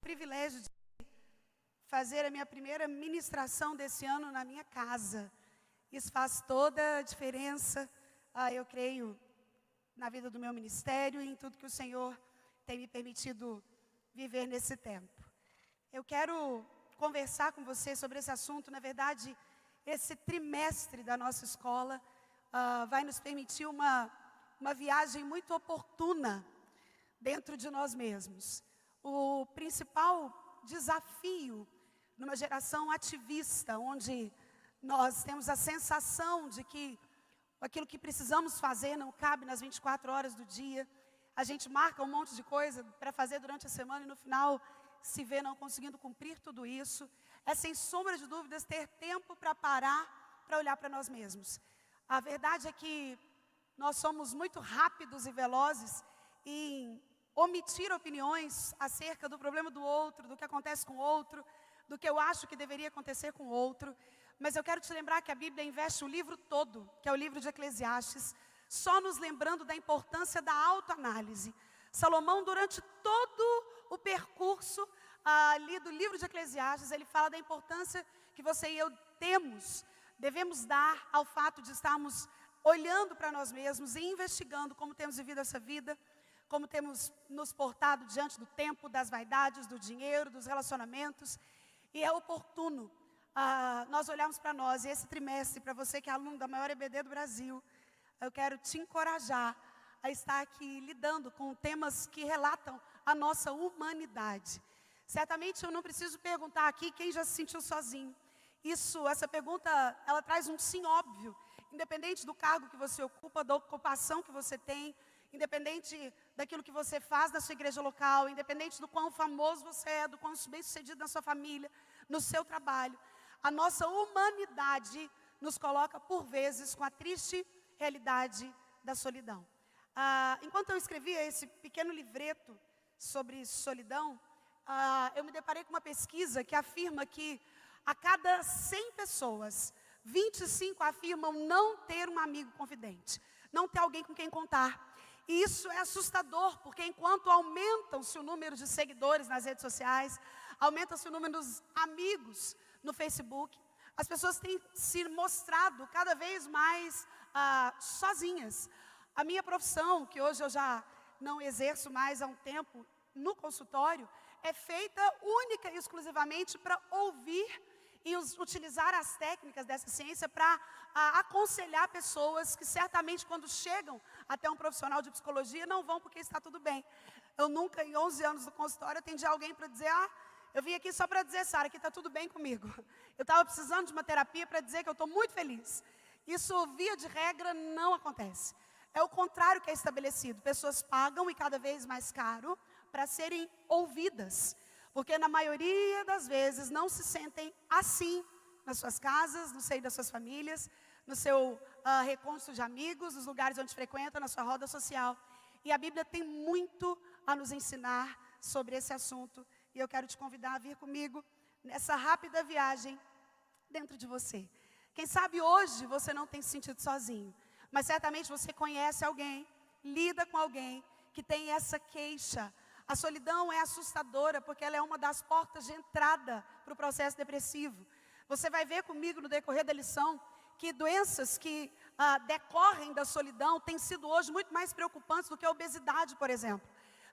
Privilégio de fazer a minha primeira ministração desse ano na minha casa. Isso faz toda a diferença, eu creio, na vida do meu ministério e em tudo que o Senhor tem me permitido viver nesse tempo. Eu quero conversar com você sobre esse assunto. Na verdade, esse trimestre da nossa escola vai nos permitir uma viagem muito oportuna dentro de nós mesmos. O principal desafio numa geração ativista, onde nós temos a sensação de que aquilo que precisamos fazer não cabe nas 24 horas do dia, a gente marca um monte de coisa para fazer durante a semana e no final se vê não conseguindo cumprir tudo isso. É sem sombra de dúvidas ter tempo para parar, para olhar para nós mesmos. A verdade é que nós somos muito rápidos e velozes em omitir opiniões acerca do problema do outro, do que acontece com o outro, do que eu acho que deveria acontecer com o outro. Mas eu quero te lembrar que a Bíblia investe o livro todo, que é o livro de Eclesiastes, só nos lembrando da importância da autoanálise. Salomão, durante todo o percurso ali do livro de Eclesiastes, ele fala da importância que você e eu devemos dar ao fato de estarmos olhando para nós mesmos e investigando como temos vivido essa vida, como temos nos portado diante do tempo, das vaidades, do dinheiro, dos relacionamentos. E é oportuno nós olharmos para nós. E esse trimestre, para você que é aluno da maior EBD do Brasil, eu quero te encorajar a estar aqui lidando com temas que relatam a nossa humanidade. Certamente eu não preciso perguntar aqui quem já se sentiu sozinho. Essa pergunta, ela traz um sim óbvio. Independente do cargo que você ocupa, da ocupação que você tem, independente daquilo que você faz na sua igreja local, independente do quão famoso você é, do quão bem-sucedido na sua família, no seu trabalho, a nossa humanidade nos coloca, por vezes, com a triste realidade da solidão. Enquanto eu escrevia esse pequeno livreto sobre solidão, eu me deparei com uma pesquisa que afirma que a cada 100 pessoas, 25 afirmam não ter um amigo confidente, não ter alguém com quem contar. E isso é assustador, porque enquanto aumenta-se o número de seguidores nas redes sociais, aumenta-se o número dos amigos no Facebook, as pessoas têm se mostrado cada vez mais sozinhas. A minha profissão, que hoje eu já não exerço mais há um tempo no consultório, é feita única e exclusivamente para ouvir e utilizar as técnicas dessa ciência para aconselhar pessoas que certamente quando chegam até um profissional de psicologia não vão porque está tudo bem. Eu nunca, em 11 anos do consultório, atendi alguém para dizer, eu vim aqui só para dizer, Sara, que está tudo bem comigo. Eu estava precisando de uma terapia para dizer que eu estou muito feliz. Isso, via de regra, não acontece. É o contrário que é estabelecido. Pessoas pagam, e cada vez mais caro, para serem ouvidas. Porque na maioria das vezes não se sentem assim nas suas casas, no seio das suas famílias, no seu recôncito de amigos, nos lugares onde frequentam, na sua roda social. E a Bíblia tem muito a nos ensinar sobre esse assunto. E eu quero te convidar a vir comigo nessa rápida viagem dentro de você. Quem sabe hoje você não tem se sentido sozinho, mas certamente você conhece alguém, lida com alguém que tem essa queixa. A solidão é assustadora porque ela é uma das portas de entrada para o processo depressivo. Você vai ver comigo no decorrer da lição que doenças que decorrem da solidão têm sido hoje muito mais preocupantes do que a obesidade, por exemplo.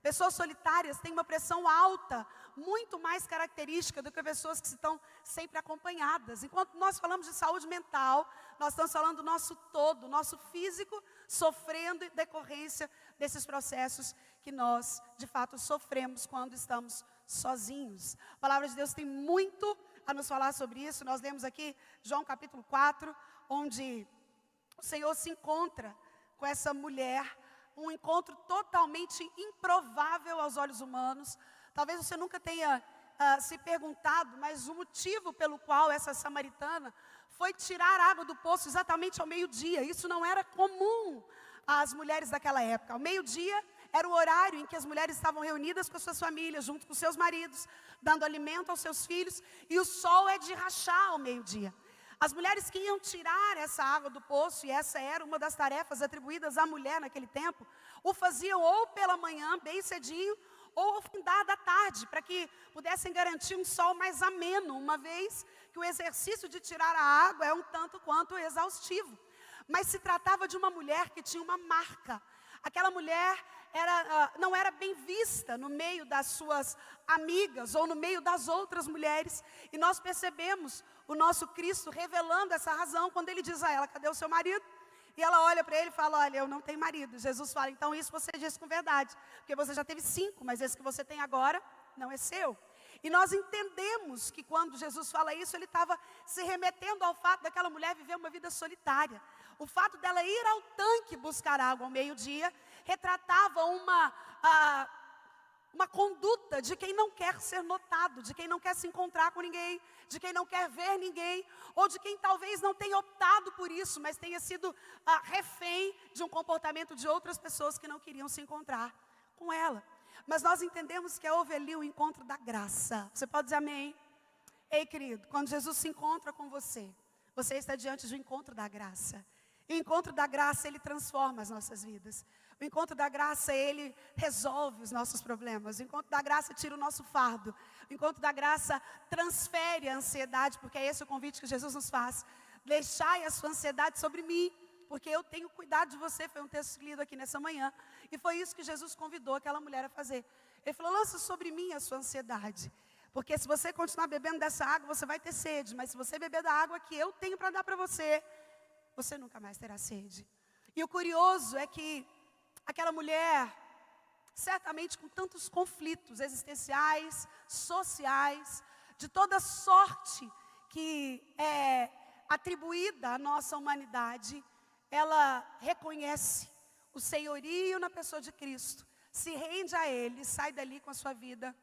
Pessoas solitárias têm uma pressão alta, muito mais característica do que pessoas que estão sempre acompanhadas. Enquanto nós falamos de saúde mental, nós estamos falando do nosso todo, nosso físico sofrendo em decorrência desses processos que nós, de fato, sofremos quando estamos sozinhos. A palavra de Deus tem muito a nos falar sobre isso. Nós lemos aqui João capítulo 4, onde o Senhor se encontra com essa mulher, um encontro totalmente improvável aos olhos humanos. Talvez você nunca tenha se perguntado, mas o motivo pelo qual essa samaritana foi tirar água do poço exatamente ao meio-dia. Isso não era comum às mulheres daquela época. Ao meio-dia era o horário em que as mulheres estavam reunidas com as suas famílias, junto com seus maridos, dando alimento aos seus filhos, e o sol é de rachar ao meio-dia. As mulheres que iam tirar essa água do poço, e essa era uma das tarefas atribuídas à mulher naquele tempo, o faziam ou pela manhã, bem cedinho, ou ao findar da tarde, para que pudessem garantir um sol mais ameno, uma vez que o exercício de tirar a água é um tanto quanto exaustivo. Mas se tratava de uma mulher que tinha uma marca. Aquela mulher não era bem vista no meio das suas amigas ou no meio das outras mulheres. E nós percebemos o nosso Cristo revelando essa razão quando ele diz a ela: cadê o seu marido? E ela olha para ele e fala: olha, eu não tenho marido. Jesus fala: então isso você diz com verdade, porque você já teve 5, mas esse que você tem agora não é seu. E nós entendemos que quando Jesus fala isso, ele estava se remetendo ao fato daquela mulher viver uma vida solitária. O fato dela ir ao tanque buscar água ao meio-dia retratava uma conduta de quem não quer ser notado, de quem não quer se encontrar com ninguém, de quem não quer ver ninguém, ou de quem talvez não tenha optado por isso, mas tenha sido refém de um comportamento de outras pessoas que não queriam se encontrar com ela. Mas nós entendemos que houve ali o encontro da graça. Você pode dizer amém? Ei, querido, quando Jesus se encontra com você, você está diante de um encontro da graça. E o encontro da graça, ele transforma as nossas vidas. O encontro da graça, ele resolve os nossos problemas. O encontro da graça tira o nosso fardo. O encontro da graça transfere a ansiedade, porque é esse o convite que Jesus nos faz. Deixai a sua ansiedade sobre mim, porque eu tenho cuidado de você. Foi um texto lido aqui nessa manhã. E foi isso que Jesus convidou aquela mulher a fazer. Ele falou: lança sobre mim a sua ansiedade. Porque se você continuar bebendo dessa água, você vai ter sede. Mas se você beber da água que eu tenho para dar para você, você nunca mais terá sede. E o curioso é que aquela mulher, certamente com tantos conflitos existenciais, sociais, de toda sorte que é atribuída à nossa humanidade, ela reconhece o senhorio na pessoa de Cristo, se rende a Ele, sai dali com a sua vida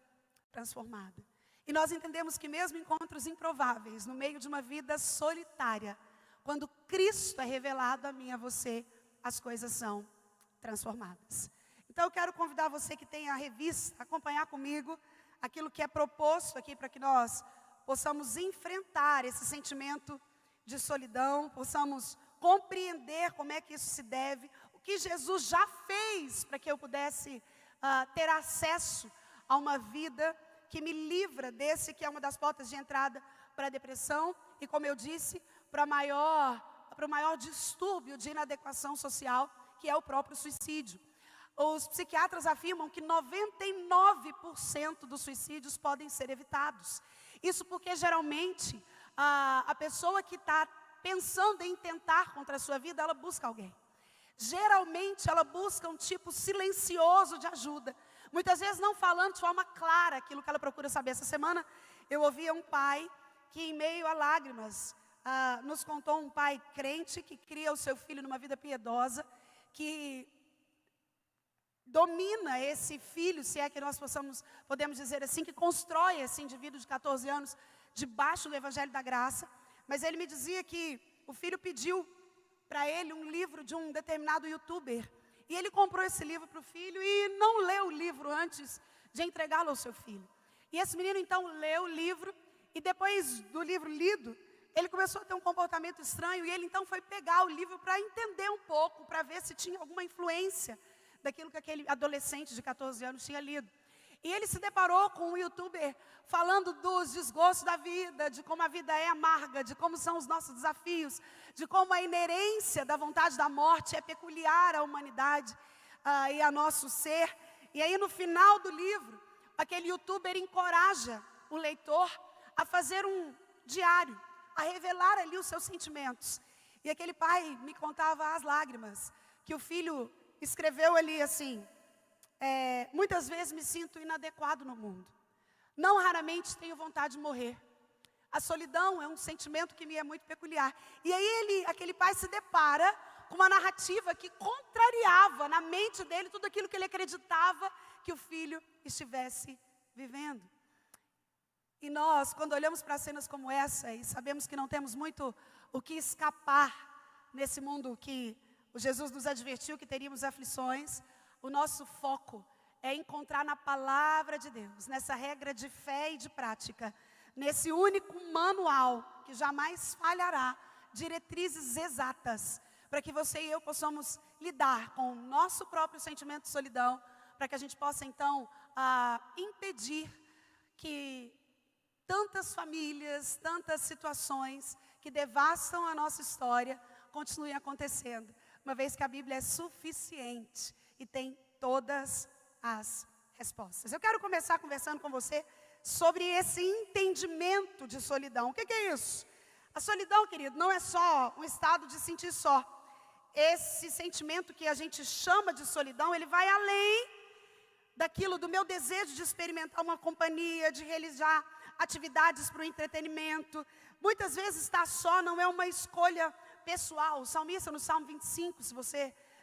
transformada. E nós entendemos que mesmo encontros improváveis, no meio de uma vida solitária, quando Cristo é revelado a mim e a você, as coisas são transformadas. Então eu quero convidar você que tem a revista, a acompanhar comigo aquilo que é proposto aqui para que nós possamos enfrentar esse sentimento de solidão, possamos compreender como é que isso se deve, o que Jesus já fez para que eu pudesse ter acesso a uma vida que me livra desse que é uma das portas de entrada para a depressão e, como eu disse, para o maior distúrbio de inadequação social, que é o próprio suicídio. Os psiquiatras afirmam que 99% dos suicídios podem ser evitados. Isso porque geralmente a pessoa que está pensando em tentar contra a sua vida, ela busca alguém. Geralmente ela busca um tipo silencioso de ajuda. Muitas vezes não falando de forma clara aquilo que ela procura saber. Essa semana eu ouvia um pai que, em meio a lágrimas, nos contou um pai crente que cria o seu filho numa vida piedosa, que domina esse filho, se é que nós podemos dizer assim, que constrói esse indivíduo de 14 anos debaixo do Evangelho da Graça. Mas ele me dizia que o filho pediu para ele um livro de um determinado youtuber. E ele comprou esse livro para o filho e não leu o livro antes de entregá-lo ao seu filho. E esse menino então leu o livro e depois do livro lido, ele começou a ter um comportamento estranho e ele então foi pegar o livro para entender um pouco, para ver se tinha alguma influência daquilo que aquele adolescente de 14 anos tinha lido. E ele se deparou com um youtuber falando dos desgostos da vida, de como a vida é amarga, de como são os nossos desafios, de como a inerência da vontade da morte é peculiar à humanidade e a nosso ser. E aí no final do livro, aquele youtuber encoraja o leitor a fazer um diário, a revelar ali os seus sentimentos. E aquele pai me contava às lágrimas que o filho escreveu ali assim: muitas vezes me sinto inadequado no mundo. Não raramente tenho vontade de morrer. A solidão é um sentimento que me é muito peculiar. E aí aquele pai se depara com uma narrativa que contrariava na mente dele tudo aquilo que ele acreditava que o filho estivesse vivendo. E nós, quando olhamos para cenas como essa e sabemos que não temos muito o que escapar nesse mundo que o Jesus nos advertiu que teríamos aflições, o nosso foco é encontrar na palavra de Deus, nessa regra de fé e de prática, nesse único manual que jamais falhará, diretrizes exatas, para que você e eu possamos lidar com o nosso próprio sentimento de solidão, para que a gente possa então impedir que tantas famílias, tantas situações que devastam a nossa história continuem acontecendo, uma vez que a Bíblia é suficiente e tem todas as respostas. Eu quero começar conversando com você sobre esse entendimento de solidão. O que é isso? A solidão, querido, não é só um estado de sentir só. Esse sentimento que a gente chama de solidão, ele vai além daquilo do meu desejo de experimentar uma companhia, de realizar atividades para o entretenimento. Muitas vezes estar só não é uma escolha pessoal. O salmista, no Salmo 25, se você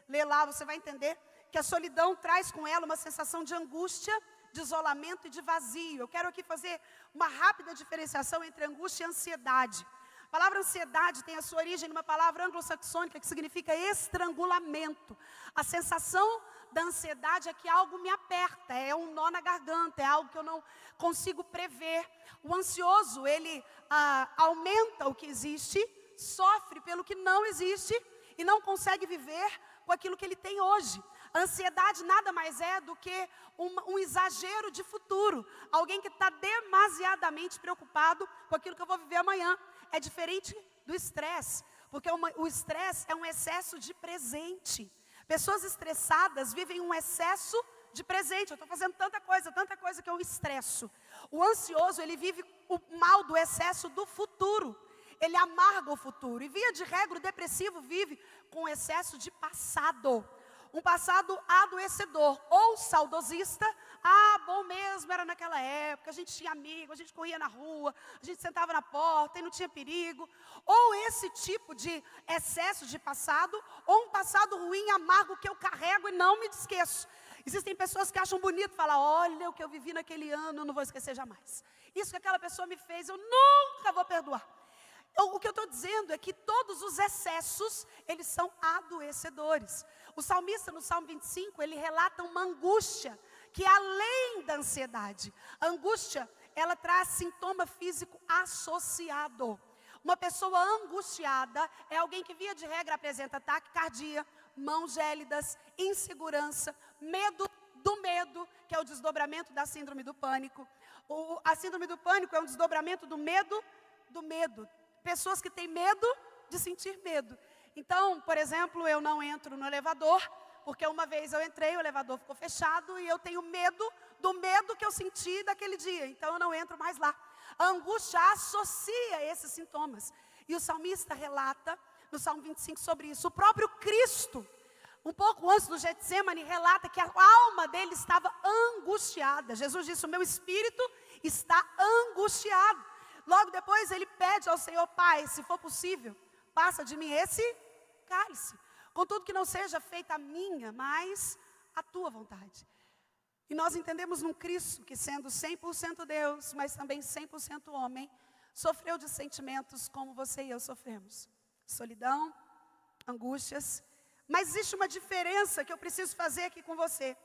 ler lá, você vai entender que a solidão traz com ela uma sensação de angústia, de isolamento e de vazio. Eu quero aqui fazer uma rápida diferenciação entre angústia e ansiedade. A palavra ansiedade tem a sua origem numa palavra anglo-saxônica que significa estrangulamento. A sensação da ansiedade é que algo me aperta, é um nó na garganta, é algo que eu não consigo prever. O ansioso, ele aumenta o que existe, sofre pelo que não existe e não consegue viver com aquilo que ele tem hoje. A ansiedade nada mais é do que um exagero de futuro. Alguém que está demasiadamente preocupado com aquilo que eu vou viver amanhã. É diferente do estresse, porque o estresse é um excesso de presente. Pessoas estressadas vivem um excesso de presente. Eu estou fazendo tanta coisa que eu estresso. O ansioso, ele vive o mal do excesso do futuro. Ele amarga o futuro. E via de regra, o depressivo vive com excesso de passado. Um passado adoecedor ou saudosista. Bom mesmo, era naquela época, a gente tinha amigo, a gente corria na rua, a gente sentava na porta e não tinha perigo. Ou esse tipo de excesso de passado, ou um passado ruim, amargo que eu carrego e não me esqueço. Existem pessoas que acham bonito falar, olha o que eu vivi naquele ano, eu não vou esquecer jamais. Isso que aquela pessoa me fez, eu nunca vou perdoar. O que eu estou dizendo é que todos os excessos, eles são adoecedores. O salmista, no Salmo 25, ele relata uma angústia, que é além da ansiedade. A angústia, ela traz sintoma físico associado. Uma pessoa angustiada é alguém que, via de regra, apresenta taquicardia, mãos gélidas, insegurança, medo do medo, que é o desdobramento da síndrome do pânico. A síndrome do pânico é um desdobramento do medo do medo. Pessoas que têm medo de sentir medo. Então, por exemplo, eu não entro no elevador, porque uma vez eu entrei, o elevador ficou fechado e eu tenho medo do medo que eu senti daquele dia. Então, eu não entro mais lá. A angústia associa esses sintomas. E o salmista relata, no Salmo 25, sobre isso. O próprio Cristo, um pouco antes do Getsemane, relata que a alma dele estava angustiada. Jesus disse, o meu espírito está angustiado. Logo depois ele pede ao Senhor, Pai, se for possível, passa de mim esse cálice. Contudo que não seja feita a minha, mas a tua vontade. E nós entendemos num Cristo que, sendo 100% Deus, mas também 100% homem, sofreu de sentimentos como você e eu sofremos. Solidão, angústias. Mas existe uma diferença que eu preciso fazer aqui com você.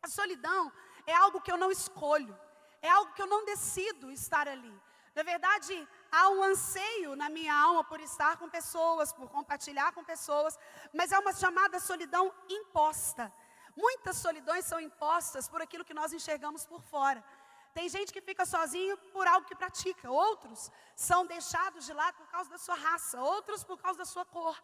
A solidão é algo que eu não escolho. É algo que eu não decido estar ali. Na verdade, há um anseio na minha alma por estar com pessoas, por compartilhar com pessoas, mas é uma chamada solidão imposta. Muitas solidões são impostas por aquilo que nós enxergamos por fora. Tem gente que fica sozinho por algo que pratica, outros são deixados de lado por causa da sua raça, outros por causa da sua cor,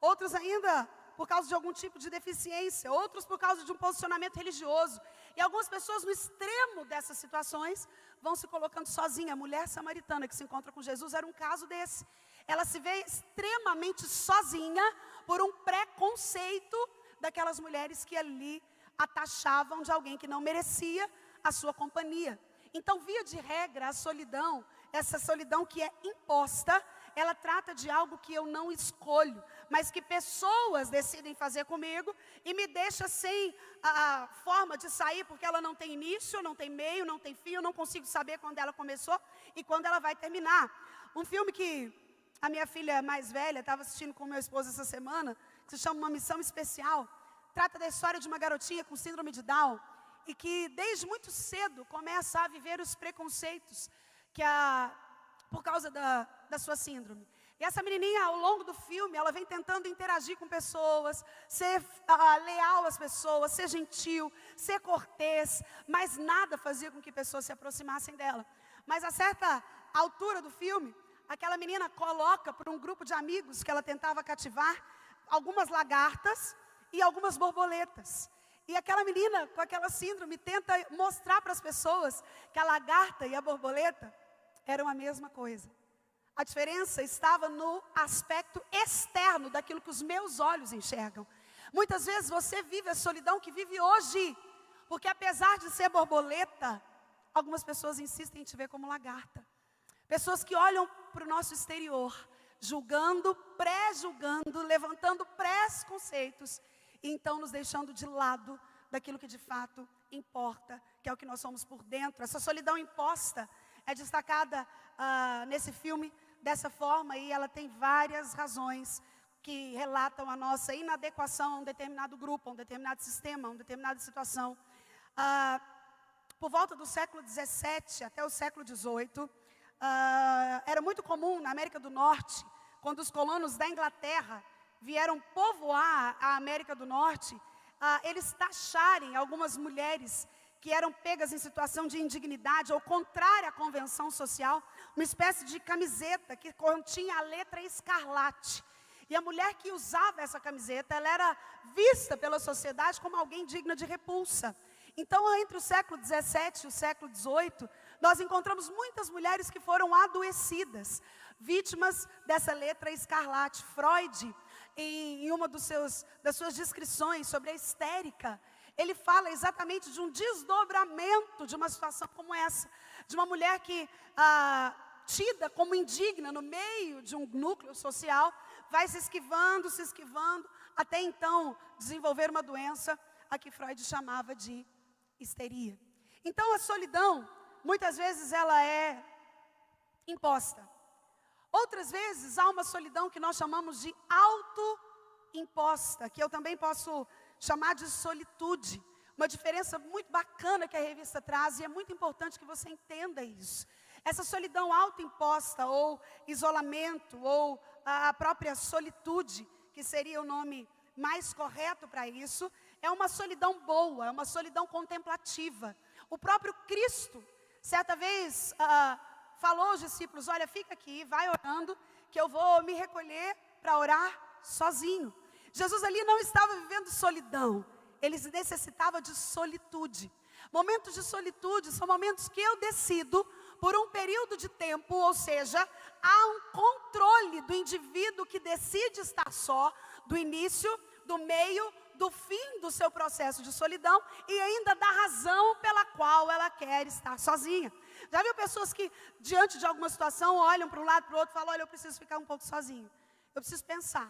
outros ainda por causa de algum tipo de deficiência, outros por causa de um posicionamento religioso. E algumas pessoas no extremo dessas situações vão se colocando sozinha. A mulher samaritana que se encontra com Jesus era um caso desse. Ela se vê extremamente sozinha por um preconceito daquelas mulheres que ali a taxavam de alguém que não merecia a sua companhia. Então, via de regra, a solidão, essa solidão que é imposta, ela trata de algo que eu não escolho, mas que pessoas decidem fazer comigo e me deixa sem a forma de sair, porque ela não tem início, não tem meio, não tem fim, eu não consigo saber quando ela começou e quando ela vai terminar. Um filme que a minha filha mais velha estava assistindo com meu esposo essa semana, que se chama Uma Missão Especial, trata da história de uma garotinha com síndrome de Down, e que desde muito cedo começa a viver os preconceitos por causa da sua síndrome. E essa menininha, ao longo do filme, ela vem tentando interagir com pessoas, ser leal às pessoas, ser gentil, ser cortês, mas nada fazia com que pessoas se aproximassem dela. Mas a certa altura do filme, aquela menina coloca para um grupo de amigos que ela tentava cativar, algumas lagartas e algumas borboletas. E aquela menina, com aquela síndrome, tenta mostrar para as pessoas que a lagarta e a borboleta eram a mesma coisa. A diferença estava no aspecto externo daquilo que os meus olhos enxergam. Muitas vezes você vive a solidão que vive hoje, porque apesar de ser borboleta, algumas pessoas insistem em te ver como lagarta. Pessoas que olham para o nosso exterior, julgando, pré-julgando, levantando pré-conceitos, e então nos deixando de lado daquilo que de fato importa, que é o que nós somos por dentro. Essa solidão imposta é destacada nesse filme dessa forma, e ela tem várias razões que relatam a nossa inadequação a um determinado grupo, a um determinado sistema, a uma determinada situação. Por volta do século XVII até o século XVIII, era muito comum na América do Norte, quando os colonos da Inglaterra vieram povoar a América do Norte, eles taxarem algumas mulheres que eram pegas em situação de indignidade ou contrária à convenção social, uma espécie de camiseta que continha a letra escarlate. E a mulher que usava essa camiseta, ela era vista pela sociedade como alguém digna de repulsa. Então, entre o século XVII e o século XVIII, nós encontramos muitas mulheres que foram adoecidas, vítimas dessa letra escarlate. Freud, em uma das suas descrições sobre a histérica, ele fala exatamente de um desdobramento de uma situação como essa, de uma mulher que, tida como indigna no meio de um núcleo social, vai se esquivando, até então desenvolver uma doença, a que Freud chamava de histeria. Então a solidão, muitas vezes ela é imposta. Outras vezes há uma solidão que nós chamamos de autoimposta, que eu também posso chamar de solitude. Uma diferença muito bacana que a revista traz, e é muito importante que você entenda isso. Essa solidão autoimposta, ou isolamento, ou a própria solitude, que seria o nome mais correto para isso, é uma solidão boa, é uma solidão contemplativa. O próprio Cristo, certa vez, falou aos discípulos: olha, fica aqui, vai orando, que eu vou me recolher para orar sozinho. Jesus ali não estava vivendo solidão, ele necessitava de solitude. Momentos de solitude são momentos que eu decido por um período de tempo, ou seja, há um controle do indivíduo que decide estar só, do início, do meio, do fim do seu processo de solidão e ainda da razão pela qual ela quer estar sozinha. Já viu pessoas que, diante de alguma situação, olham para um lado, para o outro e falam: olha, eu preciso ficar um pouco sozinho, eu preciso pensar.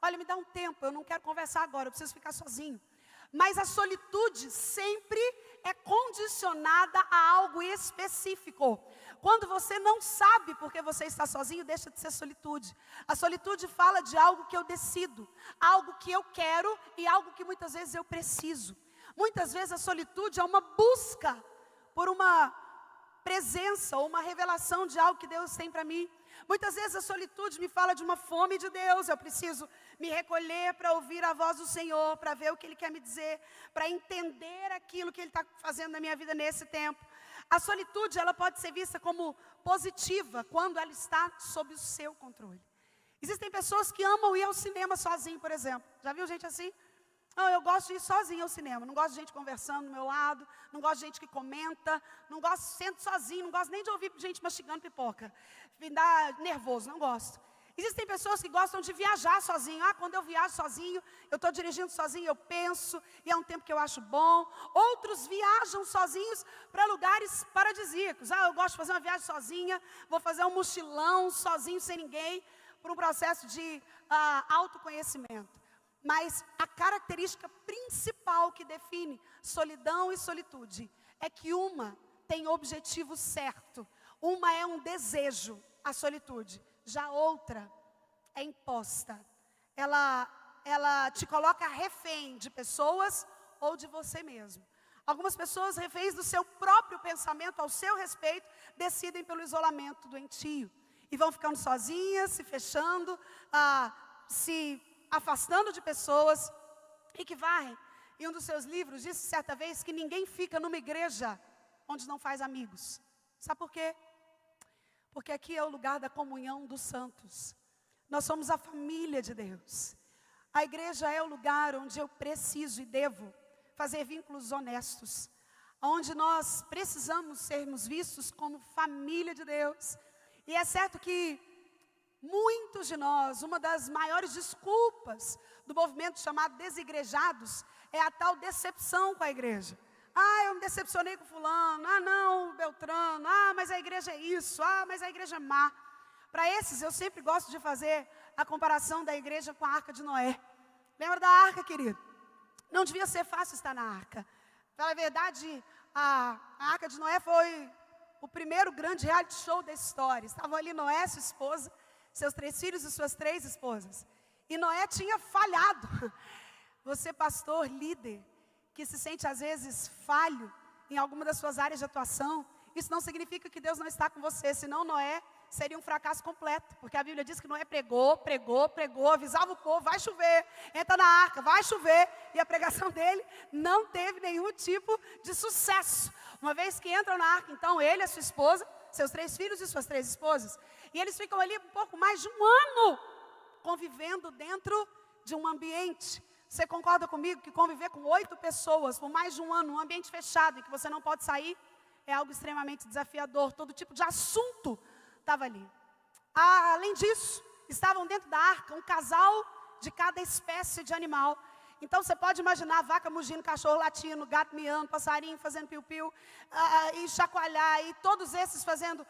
Olha, me dá um tempo, eu não quero conversar agora, eu preciso ficar sozinho. Mas a solitude sempre é condicionada a algo específico. Quando você não sabe porque você está sozinho, deixa de ser solitude. A solitude fala de algo que eu decido, algo que eu quero e algo que muitas vezes eu preciso. Muitas vezes a solitude é uma busca por uma presença ou uma revelação de algo que Deus tem para mim. Muitas vezes a solitude me fala de uma fome de Deus. Eu preciso me recolher para ouvir a voz do Senhor, para ver o que Ele quer me dizer, para entender aquilo que Ele está fazendo na minha vida nesse tempo. A solitude, ela pode ser vista como positiva quando ela está sob o seu controle. Existem pessoas que amam ir ao cinema sozinho, por exemplo. Já viu gente assim? Não, eu gosto de ir sozinho ao cinema, não gosto de gente conversando do meu lado, não gosto de gente que comenta, não gosto, sento sozinho, não gosto nem de ouvir gente mastigando pipoca. Me dá nervoso, não gosto. Existem pessoas que gostam de viajar sozinho. Quando eu viajo sozinho, eu estou dirigindo sozinho, eu penso, e é um tempo que eu acho bom. Outros viajam sozinhos para lugares paradisíacos. Eu gosto de fazer uma viagem sozinha, vou fazer um mochilão sozinho, sem ninguém, por um processo de autoconhecimento. Mas a característica principal que define solidão e solitude é que uma tem objetivo certo. Uma é um desejo, a solitude. Já outra é imposta. Ela te coloca refém de pessoas ou de você mesmo. Algumas pessoas, reféns do seu próprio pensamento ao seu respeito, decidem pelo isolamento doentio. E vão ficando sozinhas, se fechando, se afastando de pessoas. E que vai, em um dos seus livros, disse certa vez que ninguém fica numa igreja onde não faz amigos. Sabe por quê? Porque aqui é o lugar da comunhão dos santos. Nós somos a família de Deus. A igreja é o lugar onde eu preciso e devo fazer vínculos honestos. Onde nós precisamos sermos vistos como família de Deus. E é certo que muitos de nós, uma das maiores desculpas do movimento chamado desigrejados, é a tal decepção com a igreja. Eu me decepcionei com fulano, não, Beltrano, mas a igreja é isso, mas a igreja é má. Para esses, eu sempre gosto de fazer a comparação da igreja com a Arca de Noé. Lembra da Arca, querido? Não devia ser fácil estar na Arca. Na verdade, a Arca de Noé foi o primeiro grande reality show da história. Estavam ali Noé, sua esposa, seus 3 filhos e suas 3 esposas. E Noé tinha falhado. Você, pastor, líder, que se sente às vezes falho em alguma das suas áreas de atuação, isso não significa que Deus não está com você, senão Noé seria um fracasso completo, porque a Bíblia diz que Noé pregou, avisava o povo, vai chover, entra na arca, vai chover, e a pregação dele não teve nenhum tipo de sucesso. Uma vez que entram na arca, então, ele, a sua esposa, seus 3 filhos e suas 3 esposas, e eles ficam ali um pouco mais de um ano, convivendo dentro de um ambiente. Você concorda comigo que conviver com 8 pessoas por mais de um ano, num ambiente fechado, em que você não pode sair, é algo extremamente desafiador. Todo tipo de assunto estava ali. Além disso, estavam dentro da arca um casal de cada espécie de animal. Então você pode imaginar a vaca mugindo, cachorro latindo, gato miando, passarinho fazendo piu-piu, e chacoalhar, e todos esses fazendo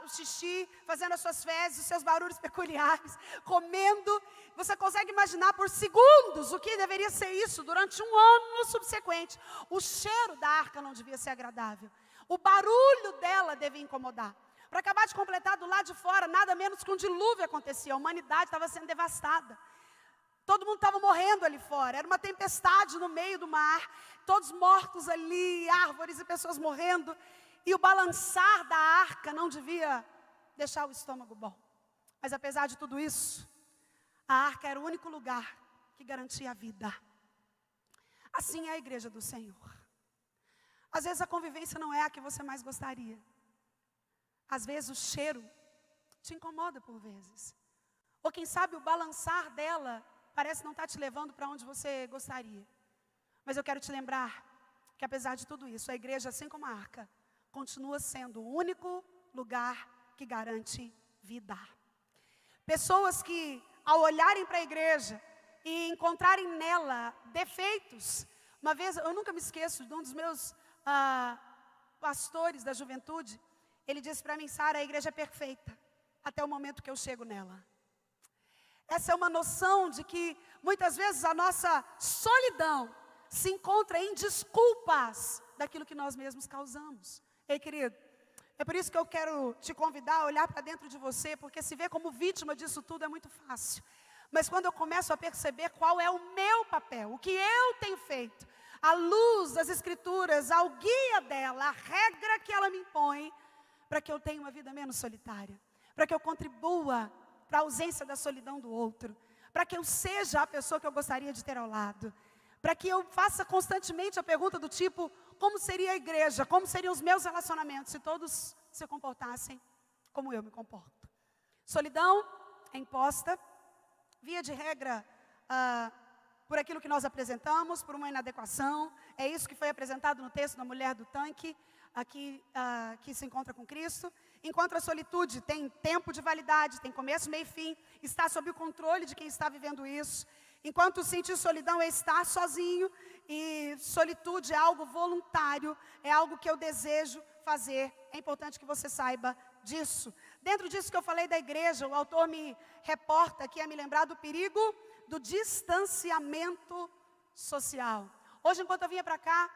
xixi, fazendo as suas fezes, os seus barulhos peculiares, comendo. Você consegue imaginar por segundos o que deveria ser isso durante um ano subsequente. O cheiro da arca não devia ser agradável. O barulho dela devia incomodar. Para acabar de completar, do lado de fora, nada menos que um dilúvio acontecia. A humanidade estava sendo devastada. Todo mundo estava morrendo ali fora. Era uma tempestade no meio do mar. Todos mortos ali, árvores e pessoas morrendo. E o balançar da arca não devia deixar o estômago bom. Mas apesar de tudo isso, a arca era o único lugar que garantia a vida. Assim é a igreja do Senhor. Às vezes a convivência não é a que você mais gostaria. Às vezes o cheiro te incomoda por vezes. Ou quem sabe o balançar dela parece não estar te levando para onde você gostaria. Mas eu quero te lembrar que apesar de tudo isso, a igreja, assim como a arca, continua sendo o único lugar que garante vida. Pessoas que, ao olharem para a igreja e encontrarem nela defeitos. Uma vez, eu nunca me esqueço de um dos meus pastores da juventude. Ele disse para mim: Sara, a igreja é perfeita até o momento que eu chego nela. Essa é uma noção de que muitas vezes a nossa solidão se encontra em desculpas daquilo que nós mesmos causamos. Ei, querido, é por isso que eu quero te convidar a olhar para dentro de você, porque se ver como vítima disso tudo é muito fácil. Mas quando eu começo a perceber qual é o meu papel, o que eu tenho feito, à luz das Escrituras, ao guia dela, a regra que ela me impõe, para que eu tenha uma vida menos solitária, para que eu contribua para a ausência da solidão do outro, para que eu seja a pessoa que eu gostaria de ter ao lado, para que eu faça constantemente a pergunta do tipo: como seria a igreja, como seriam os meus relacionamentos se todos se comportassem como eu me comporto? Solidão é imposta, via de regra, por aquilo que nós apresentamos, por uma inadequação. É isso que foi apresentado no texto da mulher do tanque, aqui que se encontra com Cristo. Enquanto a solitude tem tempo de validade, tem começo, meio e fim, está sob o controle de quem está vivendo isso. Enquanto sentir solidão é estar sozinho, e solitude é algo voluntário, é algo que eu desejo fazer. É importante que você saiba disso. Dentro disso que eu falei da igreja, o autor me reporta aqui a me lembrar do perigo do distanciamento social. Hoje, enquanto eu vinha para cá,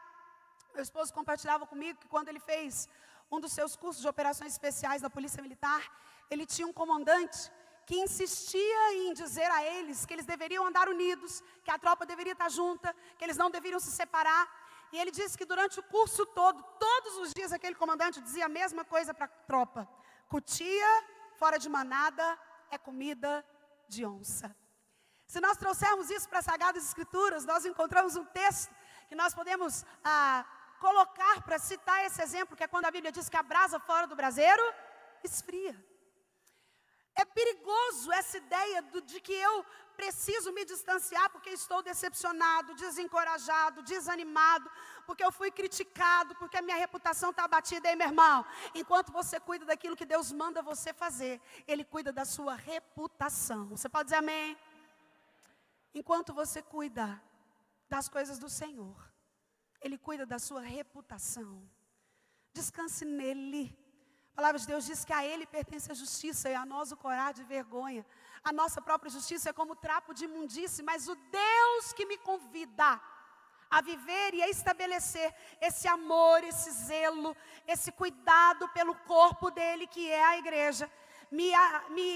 meu esposo compartilhava comigo que quando ele fez um dos seus cursos de operações especiais da Polícia Militar, ele tinha um comandante que insistia em dizer a eles que eles deveriam andar unidos, que a tropa deveria estar junta, que eles não deveriam se separar. E ele disse que durante o curso todo, todos os dias aquele comandante dizia a mesma coisa para a tropa: cutia, fora de manada é comida de onça. Se nós trouxermos isso para as Sagradas Escrituras, nós encontramos um texto que nós podemos colocar para citar esse exemplo, que é quando a Bíblia diz que a brasa fora do braseiro esfria. É perigoso essa ideia de que eu preciso me distanciar porque estou decepcionado, desencorajado, desanimado, porque eu fui criticado, porque a minha reputação está abatida. Aí, meu irmão, enquanto você cuida daquilo que Deus manda você fazer, Ele cuida da sua reputação. Você pode dizer amém? Enquanto você cuida das coisas do Senhor, Ele cuida da sua reputação. Descanse nele. A palavra de Deus diz que a Ele pertence a justiça e a nós o corar de vergonha. A nossa própria justiça é como trapo de imundície, mas o Deus que me convida a viver e a estabelecer esse amor, esse zelo, esse cuidado pelo corpo dele, que é a igreja, me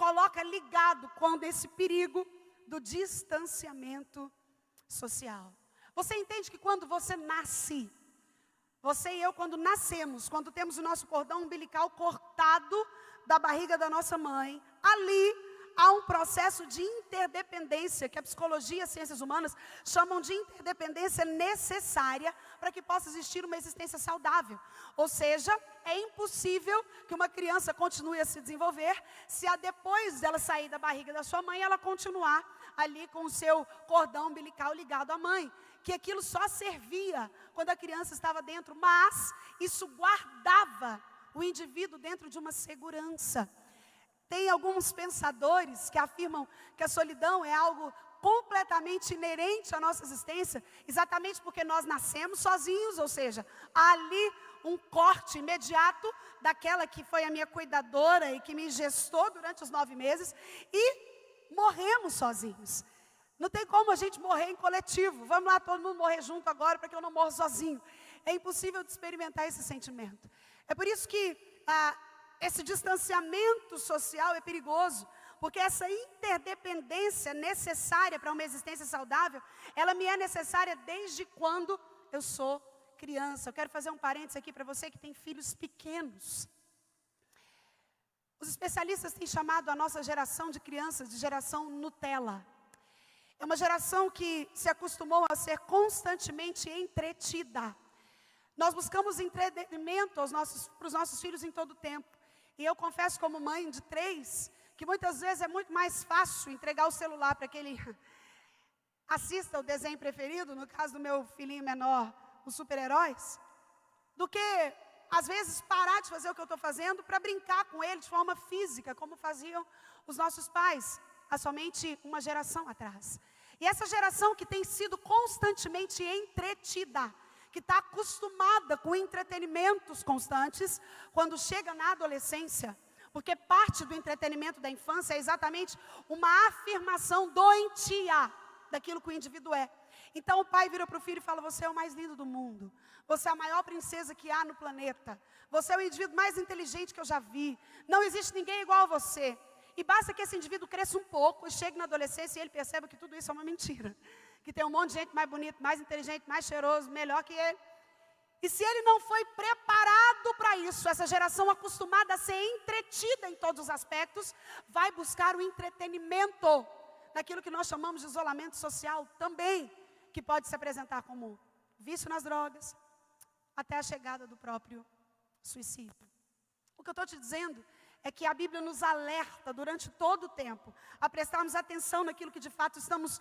coloca ligado com esse perigo do distanciamento social. Você entende que quando você nasce, você e eu, quando nascemos, quando temos o nosso cordão umbilical cortado da barriga da nossa mãe, ali há um processo de interdependência, que a psicologia e as ciências humanas chamam de interdependência necessária para que possa existir uma existência saudável. Ou seja, é impossível que uma criança continue a se desenvolver se depois dela sair da barriga da sua mãe, ela continuar ali com o seu cordão umbilical ligado à mãe. Que aquilo só servia quando a criança estava dentro, mas isso guardava o indivíduo dentro de uma segurança. Tem alguns pensadores que afirmam que a solidão é algo completamente inerente à nossa existência, exatamente porque nós nascemos sozinhos, ou seja, há ali um corte imediato daquela que foi a minha cuidadora e que me gestou durante os 9 meses, e morremos sozinhos. Não tem como a gente morrer em coletivo. Vamos lá, todo mundo morrer junto agora, para que eu não morra sozinho. É impossível de experimentar esse sentimento. É por isso que esse distanciamento social é perigoso, porque essa interdependência necessária para uma existência saudável, ela me é necessária desde quando eu sou criança. Eu quero fazer um parênteses aqui para você que tem filhos pequenos. Os especialistas têm chamado a nossa geração de crianças de geração Nutella. É uma geração que se acostumou a ser constantemente entretida. Nós buscamos entretenimento para os nossos filhos em todo o tempo. E eu confesso, como mãe de 3, que muitas vezes é muito mais fácil entregar o celular para que ele assista o desenho preferido, no caso do meu filhinho menor, os super-heróis, do que, às vezes, parar de fazer o que eu estou fazendo para brincar com ele de forma física, como faziam os nossos pais há somente uma geração atrás. E essa geração que tem sido constantemente entretida, que está acostumada com entretenimentos constantes, quando chega na adolescência, porque parte do entretenimento da infância é exatamente uma afirmação doentia daquilo que o indivíduo é. Então o pai vira para o filho e fala: você é o mais lindo do mundo, você é a maior princesa que há no planeta, você é o indivíduo mais inteligente que eu já vi, não existe ninguém igual a você. E basta que esse indivíduo cresça um pouco e chegue na adolescência e ele perceba que tudo isso é uma mentira. Que tem um monte de gente mais bonita, mais inteligente, mais cheiroso, melhor que ele. E se ele não foi preparado para isso, essa geração acostumada a ser entretida em todos os aspectos, vai buscar o entretenimento naquilo que nós chamamos de isolamento social também, que pode se apresentar como vício nas drogas, até a chegada do próprio suicídio. O que eu estou te dizendo é que a Bíblia nos alerta durante todo o tempo a prestarmos atenção naquilo que de fato estamos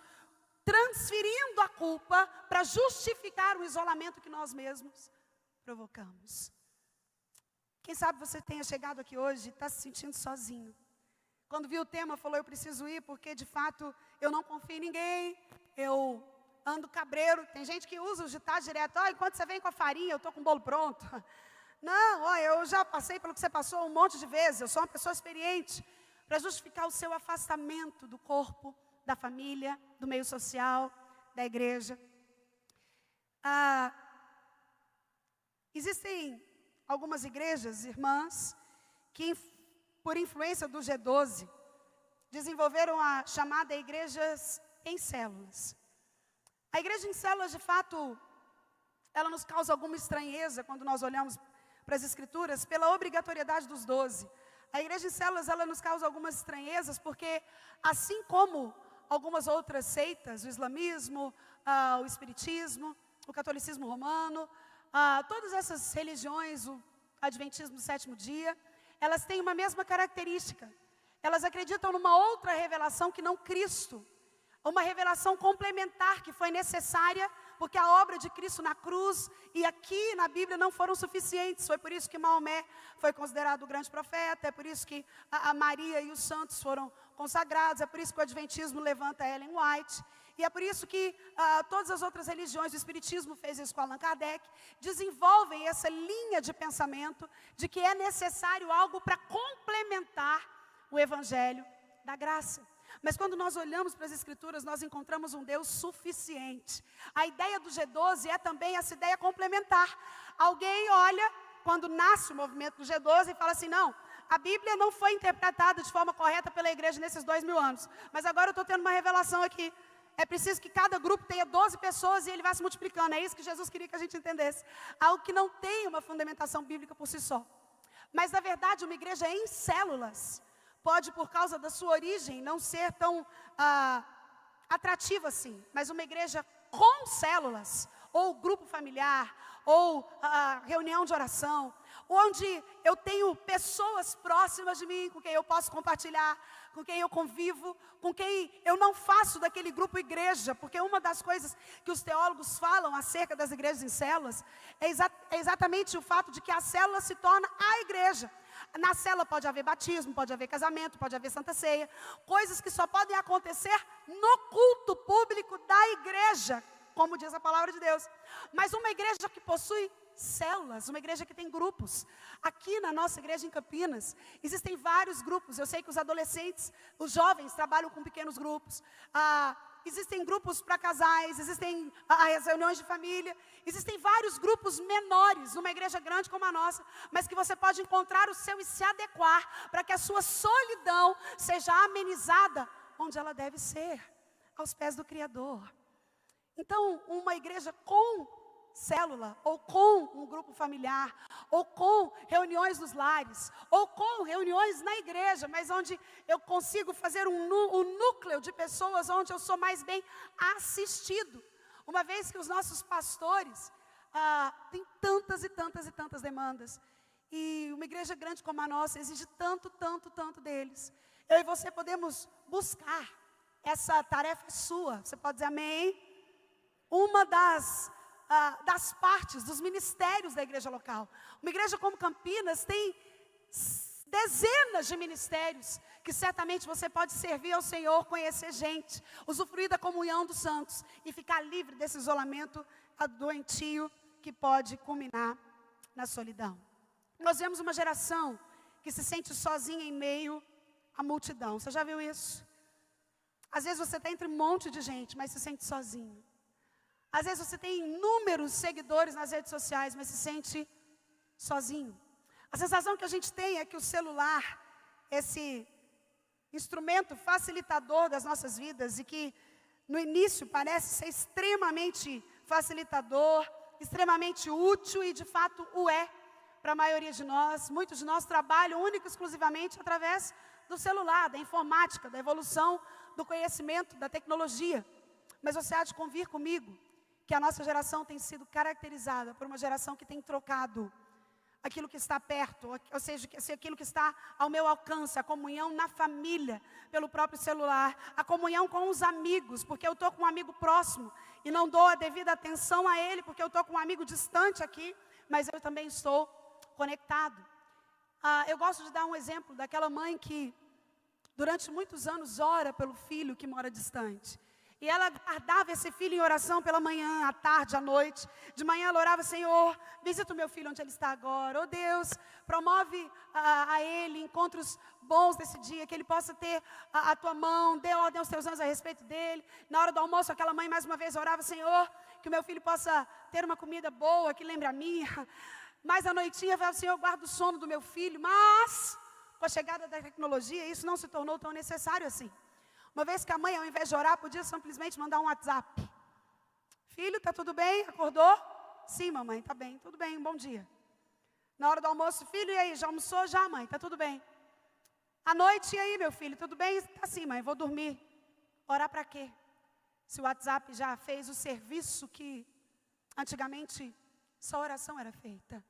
transferindo a culpa para justificar o isolamento que nós mesmos provocamos. Quem sabe você tenha chegado aqui hoje e está se sentindo sozinho. Quando viu o tema, falou: eu preciso ir porque de fato eu não confio em ninguém, eu ando cabreiro. Tem gente que usa o ditado direto: enquanto você vem com a farinha, eu estou com o bolo pronto. Não, eu já passei pelo que você passou um monte de vezes, eu sou uma pessoa experiente. Para justificar o seu afastamento do corpo, da família, do meio social, da igreja. Existem algumas igrejas, irmãs, que por influência do G12, desenvolveram a chamada igrejas em células. A igreja em células, de fato, ela nos causa alguma estranheza quando nós olhamos para as Escrituras, pela obrigatoriedade dos 12. A igreja em células, ela nos causa algumas estranhezas, porque assim como algumas outras seitas, o islamismo, o espiritismo, o catolicismo romano, todas essas religiões, o adventismo do sétimo dia, elas têm uma mesma característica. Elas acreditam numa outra revelação que não Cristo. Uma revelação complementar que foi necessária, porque a obra de Cristo na cruz e aqui na Bíblia não foram suficientes. Foi por isso que Maomé foi considerado o grande profeta, é por isso que a Maria e os santos foram consagrados, é por isso que o adventismo levanta Ellen White, e é por isso que todas as outras religiões, o espiritismo fez isso com Allan Kardec, desenvolvem essa linha de pensamento de que é necessário algo para complementar o evangelho da graça. Mas quando nós olhamos para as Escrituras, nós encontramos um Deus suficiente. A ideia do G12 é também essa ideia complementar. Alguém olha, quando nasce o movimento do G12, e fala assim, não, a Bíblia não foi interpretada de forma correta pela igreja nesses 2000 anos. Mas agora eu estou tendo uma revelação aqui. É preciso que cada grupo tenha 12 pessoas e ele vai se multiplicando. É isso que Jesus queria que a gente entendesse. Algo que não tem uma fundamentação bíblica por si só. Mas, na verdade, uma igreja em células pode, por causa da sua origem, não ser tão atrativa assim. Mas uma igreja com células, ou grupo familiar, ou reunião de oração, onde eu tenho pessoas próximas de mim, com quem eu posso compartilhar, com quem eu convivo, com quem eu não faço daquele grupo igreja, porque uma das coisas que os teólogos falam acerca das igrejas em células é exatamente o fato de que a célula se torna a igreja. Na célula pode haver batismo, pode haver casamento, pode haver santa ceia, coisas que só podem acontecer no culto público da igreja, como diz a palavra de Deus. Mas uma igreja que possui células, uma igreja que tem grupos. Aqui na nossa igreja em Campinas, existem vários grupos. Eu sei que os adolescentes, os jovens trabalham com pequenos grupos. Existem grupos para casais, existem as reuniões de família. Existem vários grupos menores numa igreja grande como a nossa, mas que você pode encontrar o seu e se adequar para que a sua solidão seja amenizada onde ela deve ser, aos pés do Criador. Então, uma igreja com célula, ou com um grupo familiar, ou com reuniões nos lares, ou com reuniões na igreja, mas onde eu consigo fazer um núcleo de pessoas onde eu sou mais bem assistido. Uma vez que os nossos pastores têm tantas e tantas e tantas demandas, e uma igreja grande como a nossa exige tanto, tanto, tanto deles. Eu e você podemos buscar, essa tarefa é sua, você pode dizer amém? Uma das partes, dos ministérios da igreja local. Uma igreja como Campinas tem dezenas de ministérios que certamente você pode servir ao Senhor, conhecer gente, usufruir da comunhão dos santos e ficar livre desse isolamento doentio que pode culminar na solidão. Nós vemos uma geração que se sente sozinha em meio à multidão. Você já viu isso? Às vezes você está entre um monte de gente, mas se sente sozinho. Às vezes você tem inúmeros seguidores nas redes sociais, mas se sente sozinho. A sensação que a gente tem é que o celular, esse instrumento facilitador das nossas vidas, e que no início parece ser extremamente facilitador, extremamente útil, e de fato o é para a maioria de nós. Muitos de nós trabalham única e exclusivamente através do celular, da informática, da evolução do conhecimento, da tecnologia. Mas você há de convir comigo que a nossa geração tem sido caracterizada por uma geração que tem trocado aquilo que está perto, ou seja, aquilo que está ao meu alcance, a comunhão na família, pelo próprio celular, a comunhão com os amigos, porque eu estou com um amigo próximo e não dou a devida atenção a ele, porque eu estou com um amigo distante aqui, mas eu também estou conectado. Eu gosto de dar um exemplo daquela mãe que, durante muitos anos, ora pelo filho que mora distante. E ela guardava esse filho em oração pela manhã, à tarde, à noite. De manhã ela orava, Senhor, visita o meu filho onde ele está agora. Oh Deus, promove a ele encontros bons desse dia, que ele possa ter a tua mão, dê ordem aos teus anjos a respeito dele. Na hora do almoço, aquela mãe mais uma vez orava, Senhor, que o meu filho possa ter uma comida boa, que lembre a minha. Mais à noitinha, falava, Senhor, guarda o sono do meu filho. Mas, com a chegada da tecnologia, isso não se tornou tão necessário assim. Uma vez que a mãe, ao invés de orar, podia simplesmente mandar um WhatsApp. Filho, está tudo bem? Acordou? Sim, mamãe, está bem, tudo bem, bom dia. Na hora do almoço, filho, e aí, já almoçou? Já, mãe, está tudo bem. À noite, e aí, meu filho, tudo bem? Tá sim, mãe, vou dormir. Orar para quê? Se o WhatsApp já fez o serviço que antigamente só oração era feita.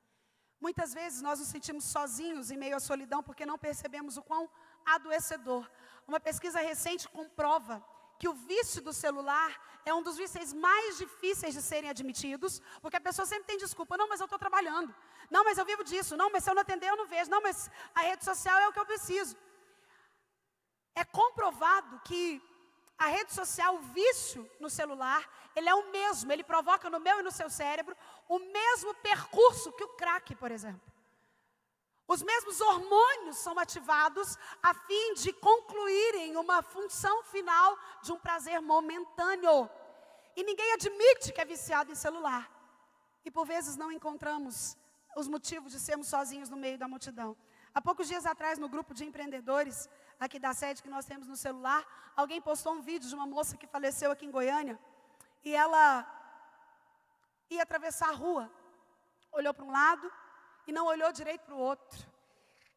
Muitas vezes nós nos sentimos sozinhos em meio à solidão porque não percebemos o quão adoecedor. Uma pesquisa recente comprova que o vício do celular é um dos vícios mais difíceis de serem admitidos, porque a pessoa sempre tem desculpa. Não, mas eu estou trabalhando. Não, mas eu vivo disso. Não, mas se eu não atender, eu não vejo. Não, mas a rede social é o que eu preciso. É comprovado que a rede social, o vício no celular, ele é o mesmo. Ele provoca no meu e no seu cérebro o mesmo percurso que o crack, por exemplo. Os mesmos hormônios são ativados a fim de concluírem uma função final de um prazer momentâneo. E ninguém admite que é viciado em celular. E por vezes não encontramos os motivos de sermos sozinhos no meio da multidão. Há poucos dias atrás, no grupo de empreendedores aqui da sede que nós temos no celular, alguém postou um vídeo de uma moça que faleceu aqui em Goiânia. E ela ia atravessar a rua, olhou para um lado e não olhou direito para o outro.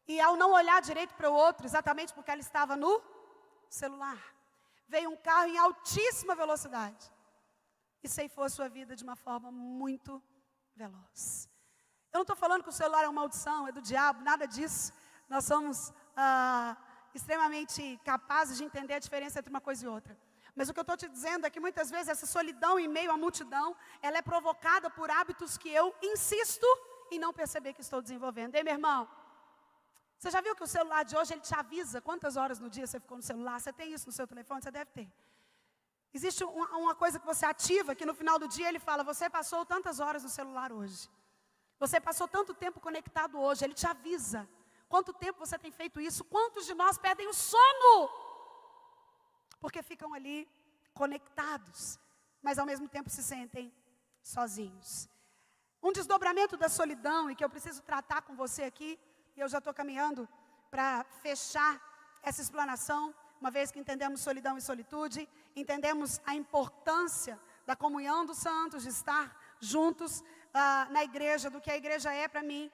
E ao não olhar direito para o outro, exatamente porque ela estava no celular, veio um carro em altíssima velocidade e ceifou a sua vida de uma forma muito veloz. Eu não estou falando que o celular é uma maldição, é do diabo, nada disso. Nós somos extremamente capazes de entender a diferença entre uma coisa e outra. Mas o que eu estou te dizendo é que muitas vezes essa solidão em meio à multidão, ela é provocada por hábitos que eu insisto em não perceber que estou desenvolvendo. Ei, meu irmão, você já viu que o celular de hoje, ele te avisa quantas horas no dia você ficou no celular? Você tem isso no seu telefone? Você deve ter. Existe uma coisa que você ativa, que no final do dia ele fala, você passou tantas horas no celular hoje. Você passou tanto tempo conectado hoje, ele te avisa. Quanto tempo você tem feito isso? Quantos de nós perdem o sono? Porque ficam ali conectados, mas ao mesmo tempo se sentem sozinhos. Um desdobramento da solidão, e que eu preciso tratar com você aqui, e eu já estou caminhando para fechar essa explanação, uma vez que entendemos solidão e solitude, entendemos a importância da comunhão dos santos, de estar juntos na igreja, do que a igreja é para mim.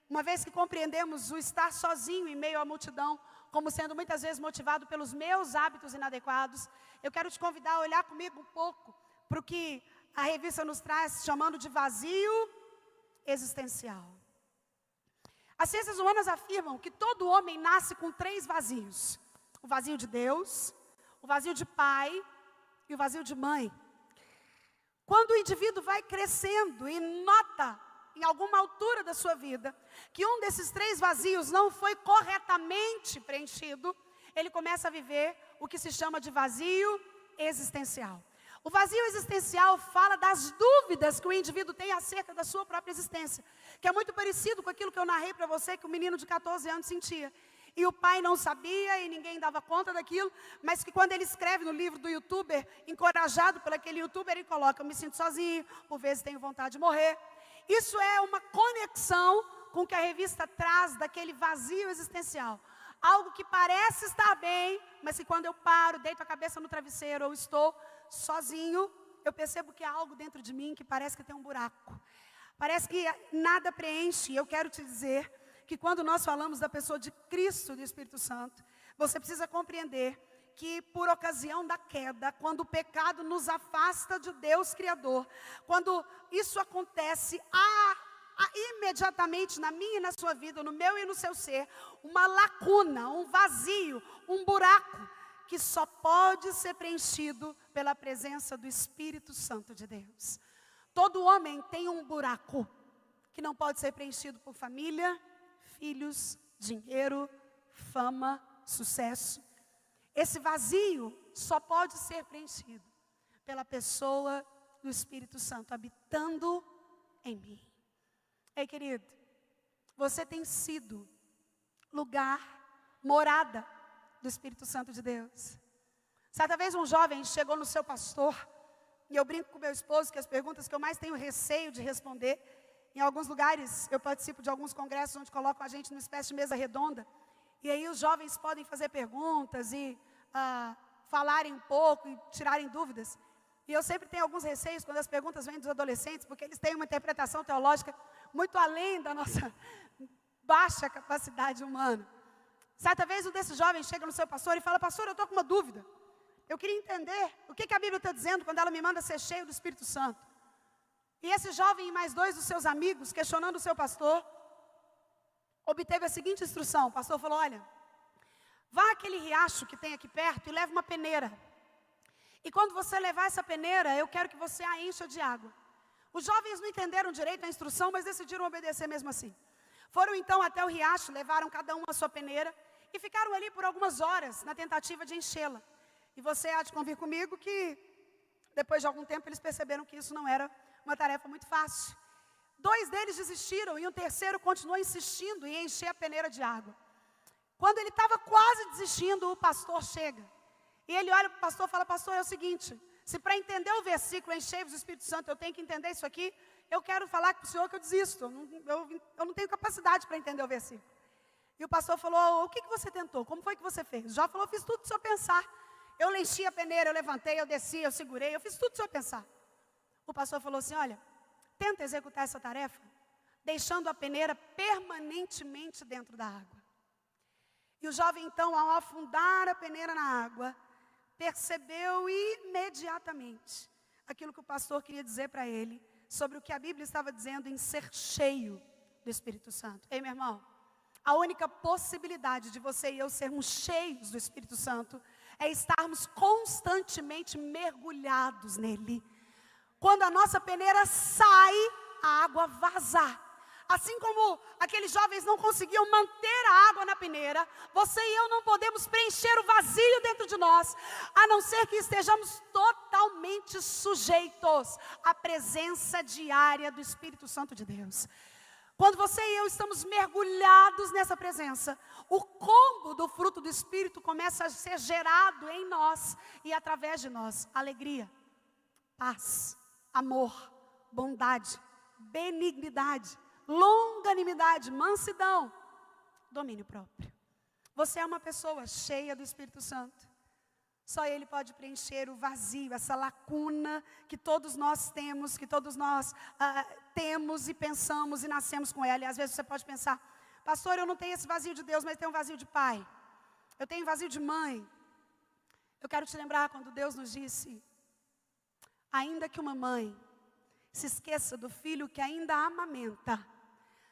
Uma vez que compreendemos o estar sozinho em meio à multidão, como sendo muitas vezes motivado pelos meus hábitos inadequados, eu quero te convidar a olhar comigo um pouco para o que a revista nos traz, chamando de vazio existencial. As ciências humanas afirmam que todo homem nasce com 3 vazios. O vazio de Deus, o vazio de pai e o vazio de mãe. Quando o indivíduo vai crescendo e nota, em alguma altura da sua vida, que um desses 3 vazios não foi corretamente preenchido, ele começa a viver o que se chama de vazio existencial. O vazio existencial fala das dúvidas que o indivíduo tem acerca da sua própria existência, que é muito parecido com aquilo que eu narrei para você, que o menino de 14 anos sentia. E o pai não sabia e ninguém dava conta daquilo, mas que quando ele escreve no livro do youtuber, encorajado por aquele youtuber, ele coloca, eu me sinto sozinho, por vezes tenho vontade de morrer. Isso é uma conexão com o que a revista traz daquele vazio existencial. Algo que parece estar bem, mas que quando eu paro, deito a cabeça no travesseiro ou estou sozinho, eu percebo que há algo dentro de mim que parece que tem um buraco. Parece que nada preenche. E eu quero te dizer que quando nós falamos da pessoa de Cristo, do Espírito Santo, você precisa compreender que por ocasião da queda, quando o pecado nos afasta de Deus Criador, quando isso acontece, há imediatamente na minha e na sua vida, no meu e no seu ser, uma lacuna, um vazio, um buraco, que só pode ser preenchido pela presença do Espírito Santo de Deus. Todo homem tem um buraco, que não pode ser preenchido por família, filhos, dinheiro, fama, sucesso. Esse vazio só pode ser preenchido pela pessoa do Espírito Santo habitando em mim. Ei, querido, você tem sido lugar, morada do Espírito Santo de Deus. Certa vez um jovem chegou no seu pastor, e eu brinco com meu esposo que as perguntas que eu mais tenho receio de responder, em alguns lugares eu participo de alguns congressos onde colocam a gente numa espécie de mesa redonda, e aí os jovens podem fazer perguntas e falarem um pouco e tirarem dúvidas. E eu sempre tenho alguns receios quando as perguntas vêm dos adolescentes, porque eles têm uma interpretação teológica muito além da nossa baixa capacidade humana. Certa vez um desses jovens chega no seu pastor e fala: pastor, eu estou com uma dúvida. Eu queria entender o que a Bíblia está dizendo quando ela me manda ser cheio do Espírito Santo. E esse jovem e mais 2 dos seus amigos, questionando o seu pastor, obteve a seguinte instrução. O pastor falou: olha, vá àquele riacho que tem aqui perto e leve uma peneira. E quando você levar essa peneira, eu quero que você a encha de água. Os jovens não entenderam direito a instrução, mas decidiram obedecer mesmo assim. Foram então até o riacho, levaram cada um a sua peneira e ficaram ali por algumas horas na tentativa de enchê-la. E você há de convir comigo que, depois de algum tempo, eles perceberam que isso não era uma tarefa muito fácil. 2 deles desistiram e um terceiro continuou insistindo em encher a peneira de água. Quando ele estava quase desistindo, o pastor chega. E ele olha para o pastor e fala: pastor, é o seguinte, se para entender o versículo, enchei-vos do Espírito Santo, eu tenho que entender isso aqui, eu quero falar para o senhor que eu desisto, eu não tenho capacidade para entender o versículo. E o pastor falou: o que você tentou? Como foi que você fez? O jovem falou: fiz tudo do senhor pensar. Eu enchi a peneira, eu levantei, eu desci, eu segurei, eu fiz tudo do senhor pensar. O pastor falou assim: olha, tenta executar essa tarefa, deixando a peneira permanentemente dentro da água. E o jovem então, ao afundar a peneira na água, percebeu imediatamente aquilo que o pastor queria dizer para ele, sobre o que a Bíblia estava dizendo em ser cheio do Espírito Santo. Ei, meu irmão, a única possibilidade de você e eu sermos cheios do Espírito Santo é estarmos constantemente mergulhados nele. Quando a nossa peneira sai, a água vaza. Assim como aqueles jovens não conseguiam manter a água na peneira, você e eu não podemos preencher o vazio dentro de nós, a não ser que estejamos totalmente sujeitos à presença diária do Espírito Santo de Deus. Quando você e eu estamos mergulhados nessa presença, o combo do fruto do Espírito começa a ser gerado em nós e através de nós. Alegria, paz, amor, bondade, benignidade, longanimidade, mansidão, domínio próprio. Você é uma pessoa cheia do Espírito Santo. Só Ele pode preencher o vazio, essa lacuna que todos nós temos, que todos nós temos e pensamos e nascemos com ela. E às vezes você pode pensar: pastor, eu não tenho esse vazio de Deus, mas tenho um vazio de pai. Eu tenho um vazio de mãe. Eu quero te lembrar quando Deus nos disse: ainda que uma mãe se esqueça do filho que ainda amamenta.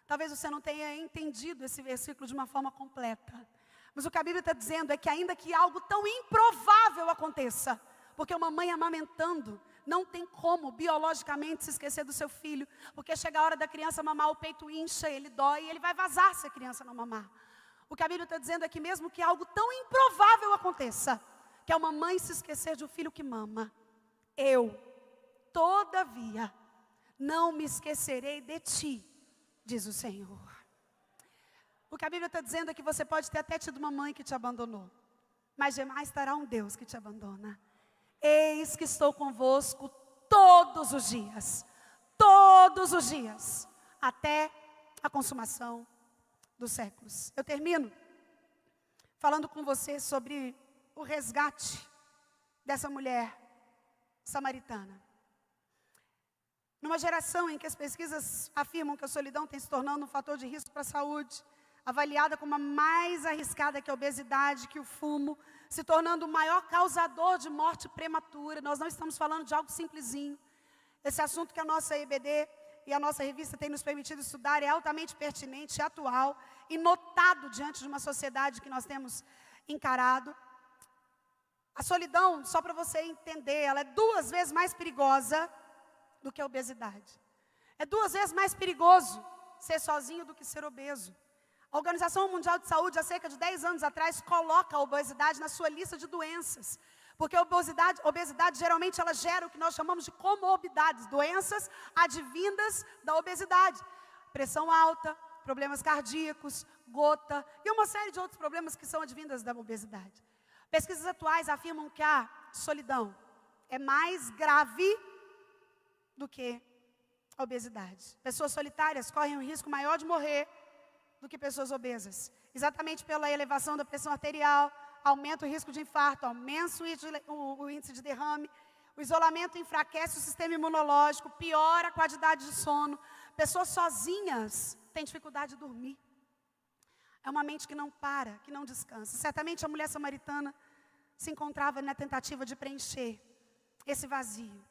Talvez você não tenha entendido esse versículo de uma forma completa. Mas o que a Bíblia está dizendo é que ainda que algo tão improvável aconteça, porque uma mãe amamentando não tem como biologicamente se esquecer do seu filho, porque chega a hora da criança mamar, o peito incha, ele dói e ele vai vazar se a criança não mamar. O que a Bíblia está dizendo é que mesmo que algo tão improvável aconteça, que é uma mãe se esquecer de um filho que mama, eu, todavia, não me esquecerei de ti, diz o Senhor. O que a Bíblia está dizendo é que você pode ter até tido uma mãe que te abandonou, mas jamais estará um Deus que te abandona. Eis que estou convosco todos os dias, até a consumação dos séculos. Eu termino falando com você sobre o resgate dessa mulher samaritana. Numa geração em que as pesquisas afirmam que a solidão tem se tornando um fator de risco para a saúde, avaliada como a mais arriscada que a obesidade, que o fumo, se tornando o maior causador de morte prematura. Nós não estamos falando de algo simplesinho. Esse assunto que a nossa EBD e a nossa revista tem nos permitido estudar é altamente pertinente, atual e notado diante de uma sociedade que nós temos encarado. A solidão, só para você entender, ela é 2 vezes mais perigosa do que a obesidade. É 2 vezes mais perigoso ser sozinho do que ser obeso. A Organização Mundial de Saúde, há cerca de 10 anos atrás, coloca a obesidade na sua lista de doenças. Porque a obesidade geralmente ela gera o que nós chamamos de comorbidades, doenças advindas da obesidade. Pressão alta, problemas cardíacos, gota e uma série de outros problemas que são advindas da obesidade. Pesquisas atuais afirmam que a solidão é mais grave do que a obesidade. Pessoas solitárias correm um risco maior de morrer do que pessoas obesas. Exatamente pela elevação da pressão arterial, aumenta o risco de infarto, aumenta o índice de derrame, o isolamento enfraquece o sistema imunológico, piora a qualidade de sono. Pessoas sozinhas têm dificuldade de dormir. É uma mente que não para, que não descansa. Certamente a mulher samaritana se encontrava na tentativa de preencher esse vazio,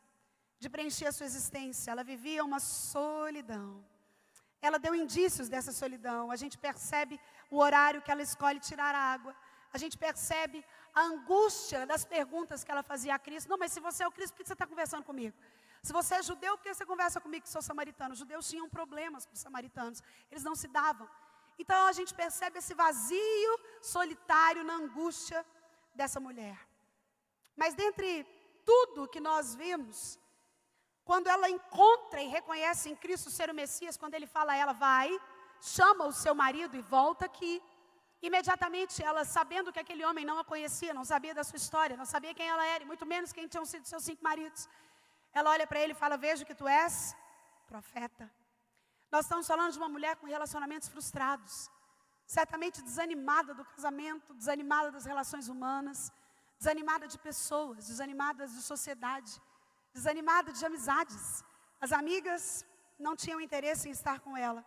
de preencher a sua existência. Ela vivia uma solidão. Ela deu indícios dessa solidão. A gente percebe o horário que ela escolhe tirar a água. A gente percebe a angústia das perguntas que ela fazia a Cristo. Não, mas se você é o Cristo, por que você está conversando comigo? Se você é judeu, por que você conversa comigo que sou samaritano? Os judeus tinham problemas com os samaritanos. Eles não se davam. Então a gente percebe esse vazio solitário na angústia dessa mulher. Mas dentre tudo que nós vimos, quando ela encontra e reconhece em Cristo ser o Messias, quando ele fala a ela, vai, chama o seu marido e volta aqui. Imediatamente ela, sabendo que aquele homem não a conhecia, não sabia da sua história, não sabia quem ela era, e muito menos quem tinham sido seus 5 maridos. Ela olha para ele e fala, vejo que tu és profeta. Nós estamos falando de uma mulher com relacionamentos frustrados, certamente desanimada do casamento, desanimada das relações humanas, desanimada de pessoas, desanimada de sociedade, desanimada de amizades. As amigas não tinham interesse em estar com ela.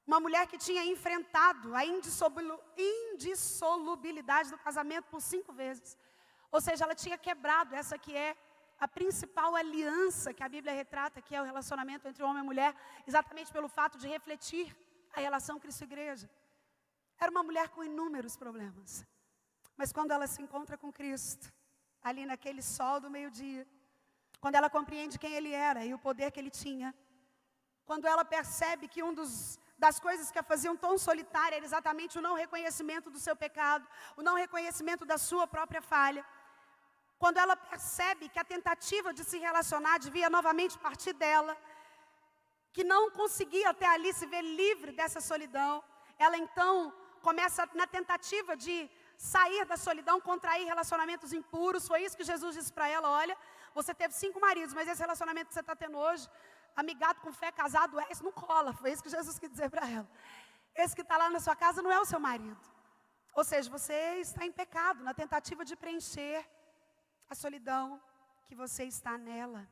Uma mulher que tinha enfrentado a indissolubilidade do casamento por 5 vezes. Ou seja, ela tinha quebrado essa que é a principal aliança que a Bíblia retrata, que é o relacionamento entre homem e mulher, exatamente pelo fato de refletir a relação Cristo-Igreja. Era uma mulher com inúmeros problemas. Mas quando ela se encontra com Cristo, ali naquele sol do meio-dia, quando ela compreende quem Ele era e o poder que Ele tinha, quando ela percebe que das coisas que a faziam tão solitária era exatamente o não reconhecimento do seu pecado, o não reconhecimento da sua própria falha, quando ela percebe que a tentativa de se relacionar devia novamente partir dela, que não conseguia até ali se ver livre dessa solidão, ela então começa na tentativa de sair da solidão, contrair relacionamentos impuros. Foi isso que Jesus disse para ela, olha, você teve 5 maridos, mas esse relacionamento que você está tendo hoje, amigado com fé, casado, isso não cola. Foi isso que Jesus quis dizer para ela. Esse que está lá na sua casa não é o seu marido. Ou seja, você está em pecado, na tentativa de preencher a solidão que você está nela.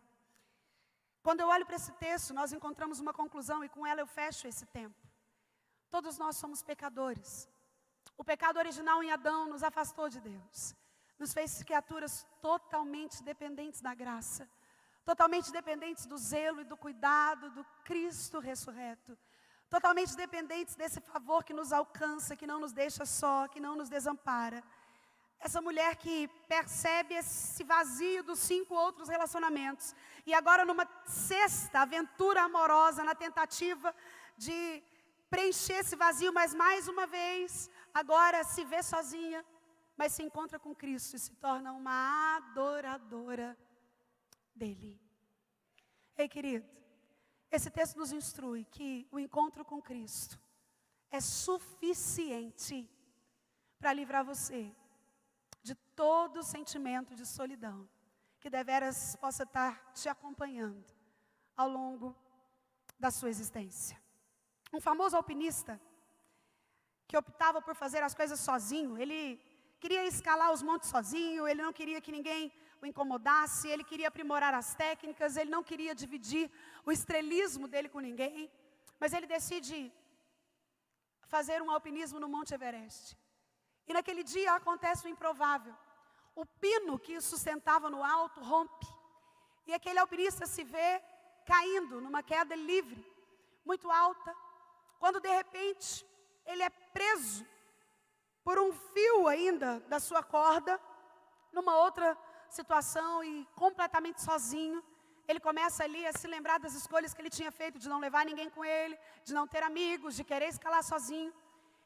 Quando eu olho para esse texto, nós encontramos uma conclusão e com ela eu fecho esse tempo. Todos nós somos pecadores. O pecado original em Adão nos afastou de Deus. Nos fez criaturas totalmente dependentes da graça. Totalmente dependentes do zelo e do cuidado do Cristo ressurreto. Totalmente dependentes desse favor que nos alcança, que não nos deixa só, que não nos desampara. Essa mulher que percebe esse vazio dos 5 outros relacionamentos. E agora numa 6ª aventura amorosa, na tentativa de preencher esse vazio, mas mais uma vez, agora se vê sozinha, mas se encontra com Cristo e se torna uma adoradora dele. Ei, querido, esse texto nos instrui que o encontro com Cristo é suficiente para livrar você de todo sentimento de solidão, que deveras possa estar te acompanhando ao longo da sua existência. Um famoso alpinista, que optava por fazer as coisas sozinho, ele queria escalar os montes sozinho, ele não queria que ninguém o incomodasse, ele queria aprimorar as técnicas, ele não queria dividir o estrelismo dele com ninguém, mas ele decide fazer um alpinismo no Monte Everest. E naquele dia acontece o improvável. O pino que o sustentava no alto rompe. E aquele alpinista se vê caindo numa queda livre, muito alta, quando de repente ele é preso por um fio ainda da sua corda, numa outra situação e completamente sozinho. Ele começa ali a se lembrar das escolhas que ele tinha feito, de não levar ninguém com ele, de não ter amigos, de querer escalar sozinho.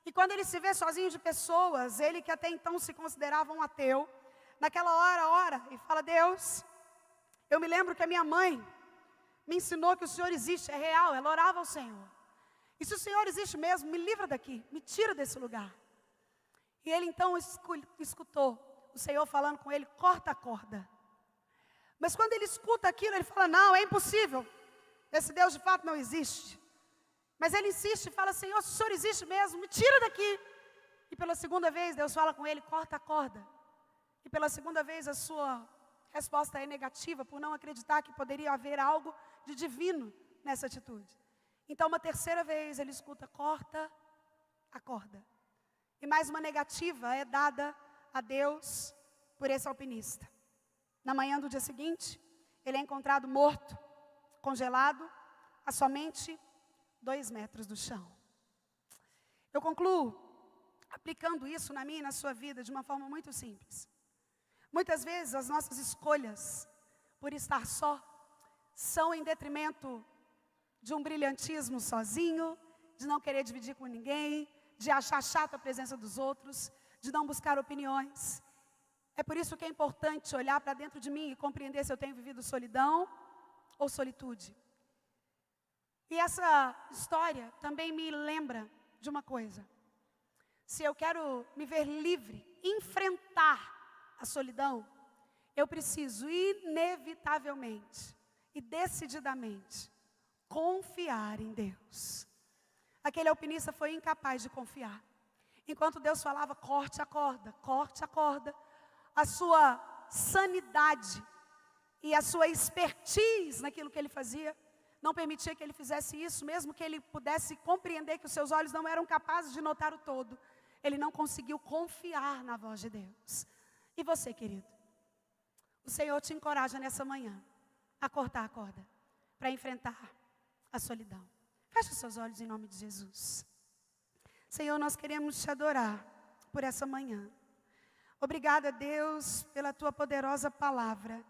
E quando ele se vê sozinho de pessoas, ele que até então se considerava um ateu, naquela hora ora e fala, Deus, eu me lembro que a minha mãe me ensinou que o Senhor existe, é real, ela orava ao Senhor. E se o Senhor existe mesmo, me livra daqui, me tira desse lugar. E ele então escutou o Senhor falando com ele, corta a corda. Mas quando ele escuta aquilo, ele fala, não, é impossível, esse Deus de fato não existe. Mas ele insiste e fala, Senhor, se o Senhor existe mesmo, me tira daqui. E pela 2ª vez, Deus fala com ele, corta a corda. E pela 2ª vez, a sua resposta é negativa, por não acreditar que poderia haver algo de divino nessa atitude. Então, uma 3ª vez, ele escuta, corta a corda. E mais uma negativa é dada a Deus por esse alpinista. Na manhã do dia seguinte, ele é encontrado morto, congelado, a somente 2 metros do chão. Eu concluo aplicando isso na minha e na sua vida de uma forma muito simples. Muitas vezes as nossas escolhas por estar só são em detrimento de um brilhantismo sozinho, de não querer dividir com ninguém, de achar chata a presença dos outros, de não buscar opiniões. É por isso que é importante olhar para dentro de mim e compreender se eu tenho vivido solidão ou solitude. E essa história também me lembra de uma coisa. Se eu quero me ver livre, enfrentar a solidão, eu preciso inevitavelmente e decididamente confiar em Deus. Aquele alpinista foi incapaz de confiar. Enquanto Deus falava, corte a corda, a sua sanidade e a sua expertise naquilo que ele fazia não permitia que ele fizesse isso, mesmo que ele pudesse compreender que os seus olhos não eram capazes de notar o todo. Ele não conseguiu confiar na voz de Deus. E você, querido? O Senhor te encoraja nessa manhã a cortar a corda para enfrentar a solidão. Feche os seus olhos em nome de Jesus. Senhor, nós queremos te adorar por essa manhã. Obrigada, Deus, pela tua poderosa palavra.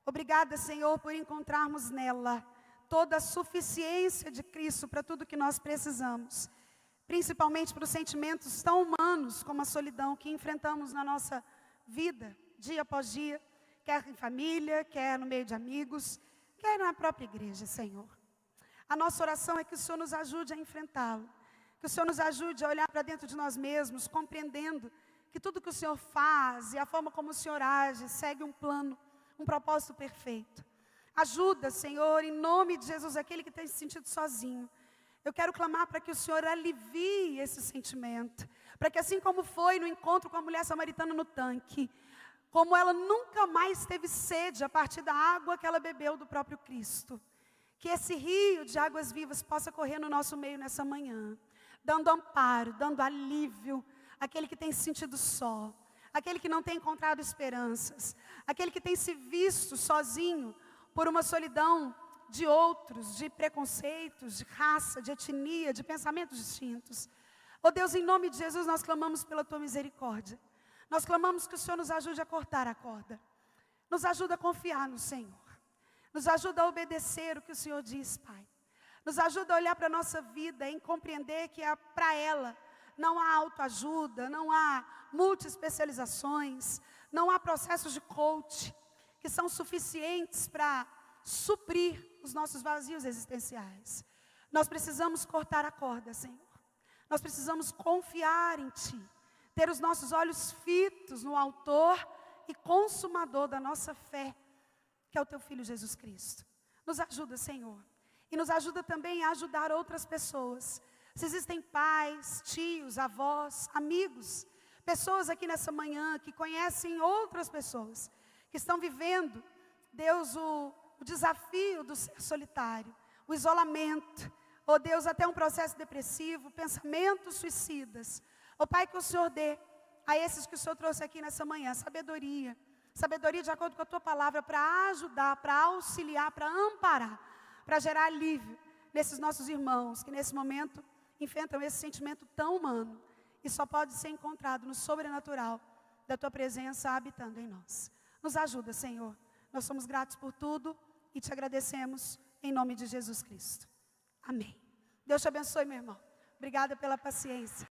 Obrigada, Senhor, por encontrarmos nela toda a suficiência de Cristo para tudo que nós precisamos. Principalmente para os sentimentos tão humanos como a solidão que enfrentamos na nossa vida, dia após dia, quer em família, quer no meio de amigos, quer na própria igreja, Senhor. A nossa oração é que o Senhor nos ajude a enfrentá-lo, que o Senhor nos ajude a olhar para dentro de nós mesmos, compreendendo que tudo que o Senhor faz e a forma como o Senhor age, segue um plano, um propósito perfeito. Ajuda, Senhor, em nome de Jesus, aquele que tem se sentido sozinho. Eu quero clamar para que o Senhor alivie esse sentimento, para que assim como foi no encontro com a mulher samaritana no tanque, como ela nunca mais teve sede a partir da água que ela bebeu do próprio Cristo, que esse rio de águas vivas possa correr no nosso meio nessa manhã, dando amparo, dando alívio, àquele que tem se sentido só, aquele que não tem encontrado esperanças, aquele que tem se visto sozinho por uma solidão de outros, de preconceitos, de raça, de etnia, de pensamentos distintos. Oh Deus, em nome de Jesus, nós clamamos pela tua misericórdia. Nós clamamos que o Senhor nos ajude a cortar a corda. Nos ajuda a confiar no Senhor. Nos ajuda a obedecer o que o Senhor diz, Pai. Nos ajuda a olhar para a nossa vida e compreender que para ela não há autoajuda, não há multiespecializações, não há processos de coach que são suficientes para suprir os nossos vazios existenciais. Nós precisamos cortar a corda, Senhor. Nós precisamos confiar em Ti, ter os nossos olhos fitos no autor e consumador da nossa fé, que é o Teu Filho Jesus Cristo. Nos ajuda, Senhor, e nos ajuda também a ajudar outras pessoas. Se existem pais, tios, avós, amigos, pessoas aqui nessa manhã que conhecem outras pessoas, que estão vivendo, Deus, o desafio do ser solitário, o isolamento, oh Deus, até um processo depressivo, pensamentos suicidas. Oh Pai, que o Senhor dê a esses que o Senhor trouxe aqui nessa manhã, sabedoria de acordo com a Tua palavra, para ajudar, para auxiliar, para amparar, para gerar alívio nesses nossos irmãos, que nesse momento enfrentam esse sentimento tão humano, e só pode ser encontrado no sobrenatural da Tua presença habitando em nós. Nos ajuda, Senhor. Nós somos gratos por tudo e te agradecemos em nome de Jesus Cristo. Amém. Deus te abençoe, meu irmão. Obrigada pela paciência.